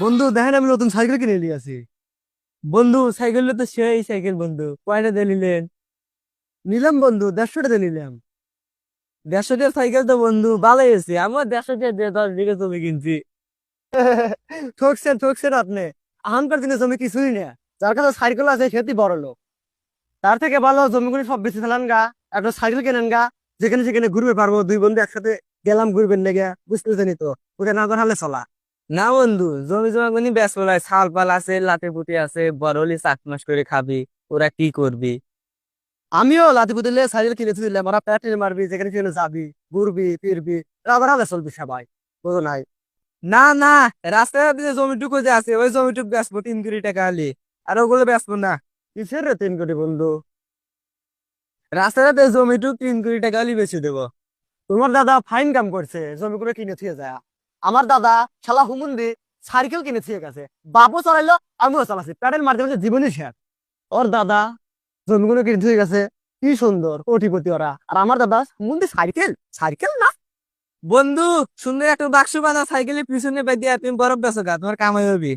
বন্ধু দেখেন আমি নতুন সাইকেল কিনে নিয়ে আসি। বন্ধু সাইকেল তো সেই সাইকেল বন্ধু, কয়টা দিয়ে নিলেন? নিলাম বন্ধু, 150 টাকা নিলাম। 150 টাকার সাইকেল তো বন্ধু ভালোই আছে, আমার 150 টাকা দিয়ে 10 বিঘা জমি কিনছি। ঠকছেন ঠকছেন আপনি। আহামকার জিনিস আমি কিছুই না। যার কাছে সাইকেল আছে সেটি বড় লোক। তার থেকে ভালো জমিগুলি সব বেশি ফেলান গা, একটা সাইকেল কেনেন গা, যেখানে সেখানে ঘুরবে পারবো, দুই বন্ধু একসাথে গেলাম ঘুরবেন লেগে, বুঝতেছেনি তো? ওটা না হলে চলা। না বন্ধু, জমি জমা কোনি ব্যস্ত নাই, ছাল পাল আছে, লাঠি পুটি আছে, বড় হলে চাকমাস করে খাবি। ওরা কি করবি? আমিও লাতি পুতিলে সাইকেল কিনেছি দিলাম, ওরা প্যাটেল মারবি, যেখানে সেখানে যাবি, ঘুরবি ফিরবি, রাবার হালে চলবি সবাই। বুঝো নাই? না না, রাস্তায় যে জমিটুকু যে আছে ওই জমিটুকু বেচবো 3 কোটি টাকা হলে। আর ওগুলো বেচবো না। কিসের রে 3 কোটি বন্ধু? রাস্তায় জমিটুকু 3 কোটি টাকা হলে বেচে দেবো। তোমার দাদা ফাইন কাম করছে, জমি করে কিনে থিয়ে যায়। আমার দাদা শালা হুমুন্দি সাইকেল কিনে থিয়ে গেছে। বাপও চালাইলো, আমিও চালাচ্ছি, প্যাডেল মারতে মারতে জীবনই শেষ। ওর দাদা জমিগুলো কিনে থিয়ে গেছে, কি সুন্দর কোটিপতি ওরা। আর আমার দাদা হুমুন্দি সাইকেল, সাইকেল না। বন্ধু, সুন্দর একটা বাক্স বানা সাইকেলের পিছনে বাই দিয়া তুমি বরফ বেচো গা, তোমার কামাই হবে।